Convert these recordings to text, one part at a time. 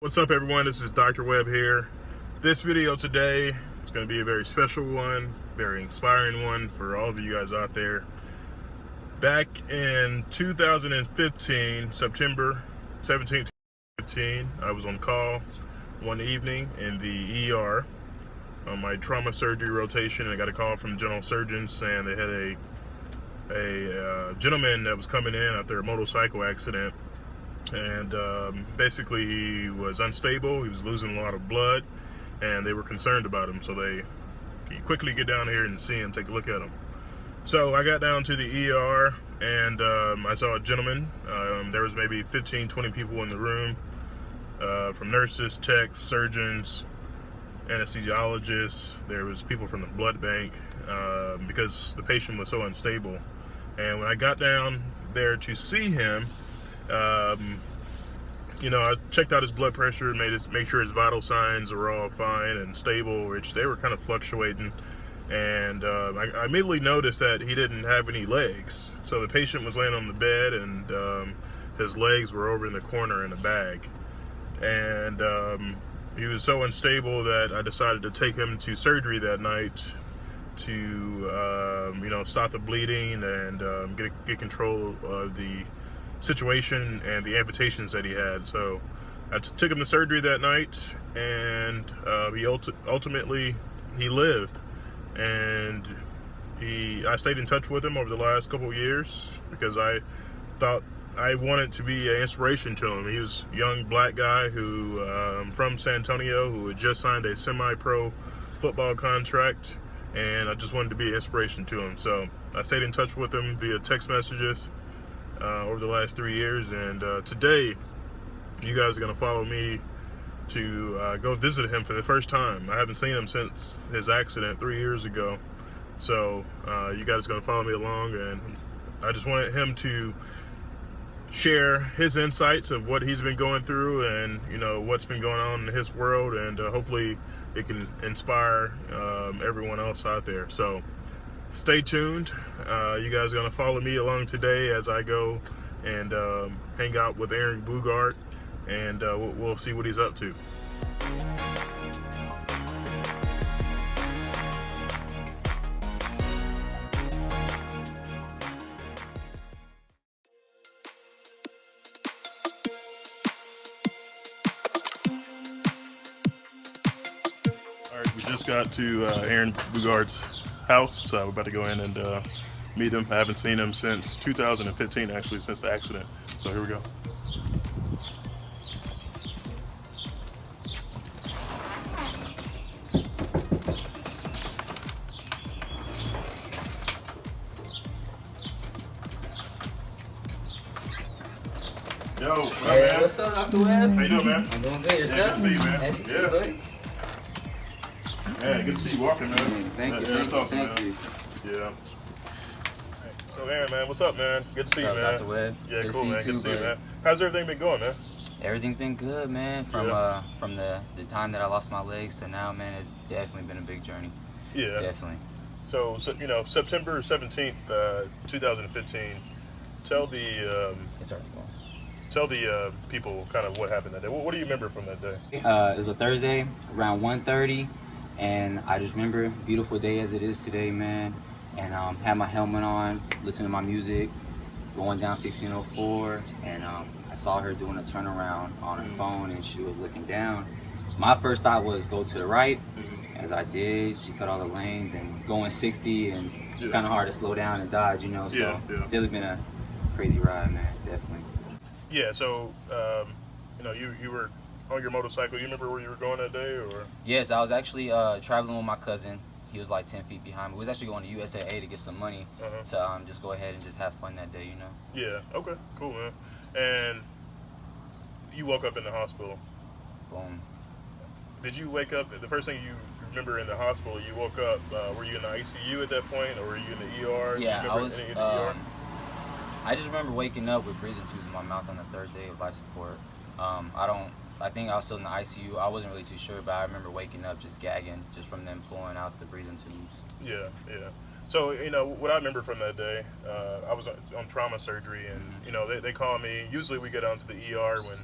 What's up, everyone? This is Dr. Webb here. This video today is going to be a very special one, very inspiring one for all of you guys out there. Back in 2015, September 17th, 2015, I was on call one evening in the ER on my trauma surgery rotation, and I got a call from general surgeons saying they had a gentleman that was coming in after a motorcycle accident. And basically he was unstable, he was losing a lot of blood, and they were concerned about him, so they quickly get down here and see him, take a look at him. So I got down to the ER, and I saw a gentleman. There was maybe 15-20 people in the room, from nurses, techs, surgeons, anesthesiologists. There was people from the blood bank, because the patient was so unstable. And when I got down there to see him, I checked out his blood pressure, make sure his vital signs were all fine and stable, which they were kind of fluctuating. And I immediately noticed that he didn't have any legs. So the patient was laying on the bed, and his legs were over in the corner in a bag. And he was so unstable that I decided to take him to surgery that night to stop the bleeding and get control of the situation and the amputations that he had. So I took him to surgery that night, and he ultimately lived. And I stayed in touch with him over the last couple of years because I thought I wanted to be an inspiration to him. He was a young black guy who from San Antonio, who had just signed a semi-pro football contract, and I just wanted to be an inspiration to him. So I stayed in touch with him via text messages over the last 3 years, and today you guys are going to follow me to go visit him for the first time. I haven't seen him since his accident 3 years ago, so you guys are going to follow me along, and I just wanted him to share his insights of what he's been going through and what's been going on in his world, and hopefully it can inspire everyone else out there. So stay tuned. You guys are going to follow me along today as I go and hang out with Aaron Bugart, and we'll see what he's up to. All right, we just got to Aaron Bugart's house. We're about to go in and meet him. I haven't seen him since 2015, actually, since the accident. So here we go. Yo, Hey, what's up, Dr. Webb? How you doing, man? I'm doing good. Yourself? Yeah, good to see you, man. Good to see you, buddy. Yeah, good to see you walking, man. Thank you. That's awesome, Thank man. you. Yeah. So, Aaron, man, what's up, man? Good to see you, What's man. up, Dr. Webb? Yeah, Good cool, to man. see you Good to see too, you, man. buddy. How's everything been going, man? Everything's been good, man. From the time that I lost my legs to now, man, it's definitely been a big journey. Yeah. Definitely. So September 17th, 2015. Tell the It's already going. tell the people kind of what happened that day. What do you remember from that day? It was a Thursday around 1:30, and I just remember beautiful day as it is today, man. And had my helmet on, listening to my music, going down 1604, and I saw her doing a turnaround on her phone, and she was looking down. My first thought was go to the right, as I did. She cut all the lanes and going 60, and it's kind of hard to slow down and dodge, So Yeah. it's really been a crazy ride, man. Definitely. Yeah. So you were on your motorcycle. You remember where you were going that day, or? Yes, I was actually traveling with my cousin. He was like 10 feet behind me. We was actually going to USAA to get some money to just go ahead and just have fun that day, Yeah. Okay. Cool, man. And you woke up in the hospital. Boom. Did you wake up? The first thing you remember in the hospital, you woke up. Were you in the ICU at that point, or were you in the ER? Yeah, I was. In the ER? I just remember waking up with breathing tubes in my mouth on the third day of life support. I think I was still in the ICU. I wasn't really too sure, but I remember waking up just gagging just from them pulling out the breathing tubes. Yeah. So, you know, what I remember from that day, I was on trauma surgery, and, you know, they call me. Usually we go down to the ER when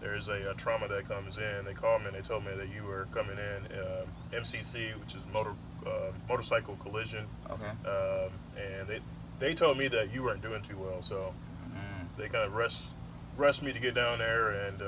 there's a trauma that comes in. They called me and they told me that you were coming in MCC, which is motorcycle collision. Okay. And they told me that you weren't doing too well, so they kind of rushed me to get down there, and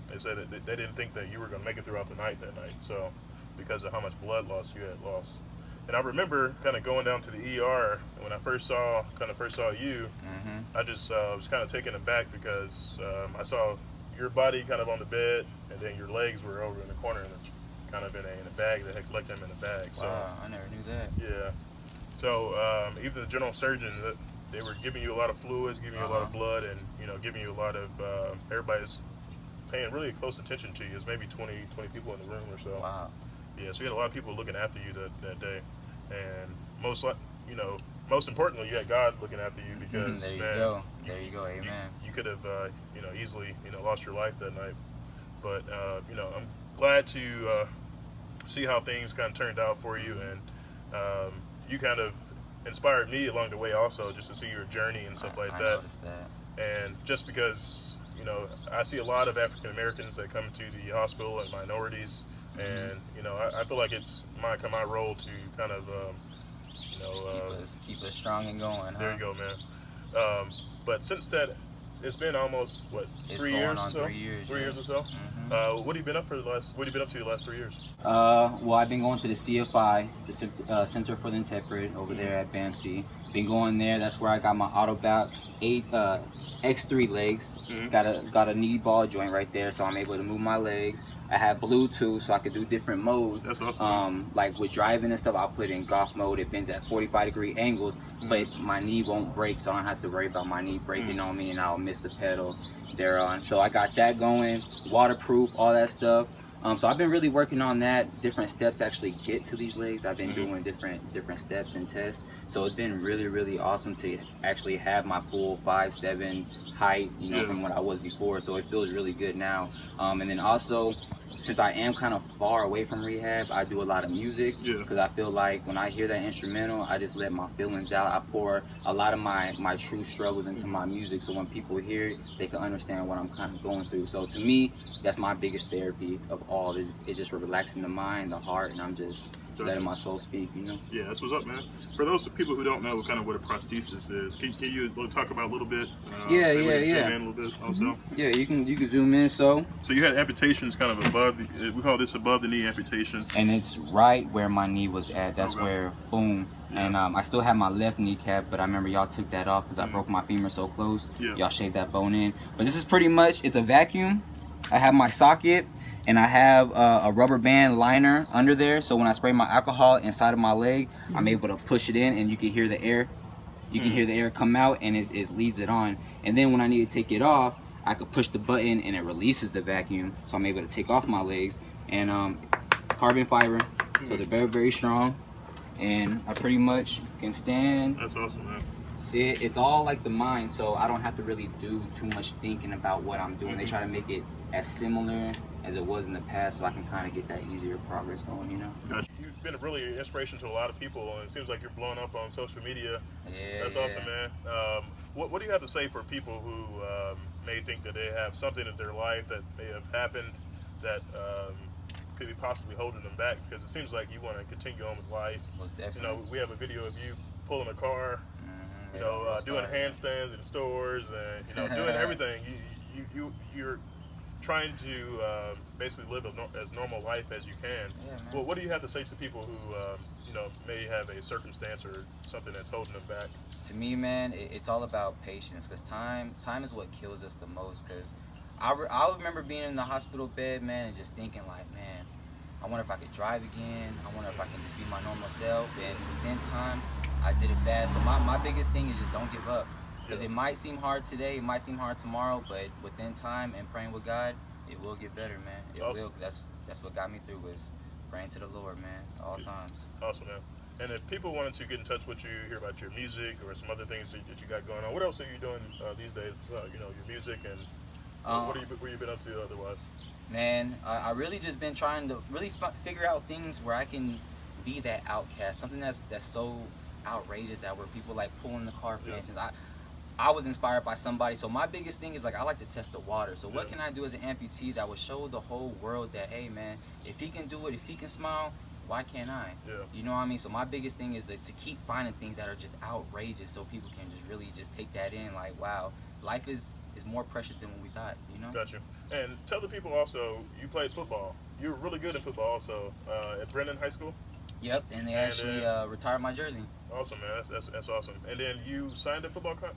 they said that they didn't think that you were going to make it throughout the night that night, so because of how much blood loss you had lost. And I remember kind of going down to the ER, and when I first saw you, I just was kind of taken aback because I saw your body kind of on the bed, and then your legs were over in the corner, and kind of in a bag. They had collected them in a bag. So, wow, I never knew that. Yeah. So even the general surgeon, they were giving you a lot of fluids, giving you a lot of blood, and giving you a lot of. Everybody's paying really close attention to you. There's maybe 20 people in the room or so. Wow. Yeah. So you had a lot of people looking after you that day, and most importantly, you had God looking after you because there you man, go. There you go. Amen. You could have easily lost your life that night, but I'm glad to see how things kind of turned out for you, and you kind of inspired me along the way also, just to see your journey and stuff like I that. noticed that. And just because I see a lot of African Americans that come to the hospital and minorities, and I feel like it's my role to kind of keep us strong and going. Huh? There you go, man. But since that, it's been almost It's 3 going years on or so. 3 years. 3 years or so. What have you been up to the last 3 years? Well, I've been going to the CFI, the Center for the Interpret, over there at BAMC. Been going there. That's where I got my Autobac X3 legs. Got a knee ball joint right there, so I'm able to move my legs. I have Bluetooth, so I could do different modes. That's awesome. Like with driving and stuff, I'll put in golf mode. It bends at 45-degree angles, but my knee won't break, so I don't have to worry about my knee breaking on me, and I'll miss the pedal thereon. So I got that going, waterproof, all that stuff. So I've been really working on that, different steps to actually get to these legs. I've been doing different steps and tests. So it's been really, really awesome to actually have my full 5'7" height, from what I was before. So it feels really good now. And then also, since I am kind of far away from rehab, I do a lot of music because I feel like when I hear that instrumental, I just let my feelings out. I pour a lot of my true struggles into my music, so when people hear it, they can understand what I'm kind of going through. So to me, that's my biggest therapy of all. Is just relaxing the mind, the heart, and I'm just letting my soul speak. Yeah, that's what's up, man. For those people who don't know kind of what a prosthesis is, can you talk about a little bit? Yeah. Zoom in a little bit also. Yeah, you can zoom in. So you had amputations kind of above. We call this above the knee amputation. And it's right where my knee was at. That's where boom. Yeah. And I still have my left kneecap, but I remember y'all took that off because I broke my femur so close. Yeah. Y'all shaved that bone in. But this is pretty much, it's a vacuum. I have my socket, and I have a rubber band liner under there. So when I spray my alcohol inside of my leg, I'm able to push it in, and you can hear the air. You can hear the air come out, and it leads it on. And then when I need to take it off, I could push the button, and it releases the vacuum. So I'm able to take off my legs. And carbon fiber, so they're very, very strong. And I pretty much can stand. That's awesome, man. Sit. It's all like the mind, so I don't have to really do too much thinking about what I'm doing. They try to make it as similar as it was in the past, so I can kind of get that easier progress going, Gotcha. You've been really an inspiration to a lot of people, and it seems like you're blowing up on social media. Yeah. That's awesome, man. What do you have to say for people who may think that they have something in their life that may have happened that could be possibly holding them back? Because it seems like you want to continue on with life. Most definitely. We have a video of you pulling a car, doing handstands in stores, and doing everything. You're trying to basically live as normal life as you can. Yeah, man. Well, what do you have to say to people who may have a circumstance or something that's holding them back? To me, man, it's all about patience, because time is what kills us the most. Because I remember being in the hospital bed, man, and just thinking like, man, I wonder if I could drive again. I wonder if I can just be my normal self. And within time, I did it fast. So my biggest thing is just don't give up. Because it might seem hard today, it might seem hard tomorrow, but within time and praying with God, it will get better, man. It will, because that's what got me through, was praying to the Lord, man, at all times. Awesome, man. And if people wanted to get in touch with you, hear about your music or some other things that you got going on, what else are you doing these days? Your music, and what have you been up to otherwise? Man, I really just been trying to really figure out things where I can be that outcast, something that's so outrageous that where people like pulling the car, for instance. I was inspired by somebody. So my biggest thing is like I like to test the water. So what Yeah. can I do as an amputee that will show the whole world that, hey man, if he can do it, if he can smile, why can't I? Yeah. You know what I mean? So my biggest thing is to keep finding things that are just outrageous, so people can just really just take that in. Like, wow, life is more precious than what we thought. You know? Gotcha. And tell the people also, you played football. You were really good at football also at Brennan High School. Yep. And they And actually then- retired my jersey. Awesome, man. That's awesome. And then you signed a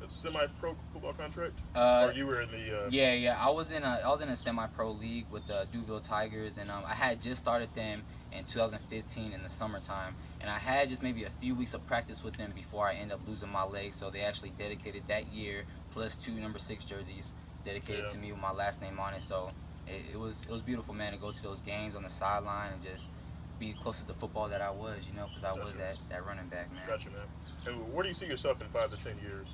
semi-pro football contract, Uh, or you were in the Yeah. I was in a semi-pro league with the Duville Tigers, and I had just started them in 2015 in the summertime, and I had just maybe a few weeks of practice with them before I ended up losing my leg. So they actually dedicated that year plus 2 number 6 jerseys dedicated Yeah. to me with my last name on it. So it was beautiful, man, to go to those games on the sideline and just be closest to football that I was, you know, because I was Gotcha. that running back, man. Gotcha, man. And where do you see yourself in 5 to 10 years?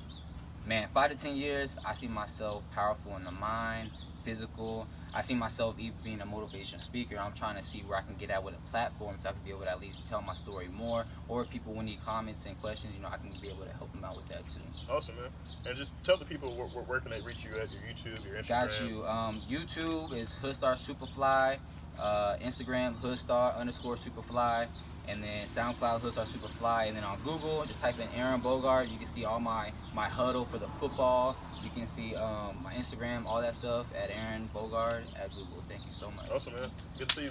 Man, 5 to 10 years, I see myself powerful in the mind, physical. I see myself even being a motivational speaker. I'm trying to see where I can get at with a platform so I can be able to at least tell my story more. Or if people will need comments and questions, you know, I can be able to help them out with that too. Awesome, man. And just tell the people where can they reach you at, your YouTube, your Instagram. Got you. YouTube is HoodStar SuperFly. Instagram HoodStar_SuperFly, and then SoundCloud HoodStar SuperFly, and then on Google just type in Aaron Bogart. You can see all my huddle for the football. You can see my Instagram, all that stuff at Aaron Bogart at Google. Thank you so much. Awesome, man. Good to see you, man.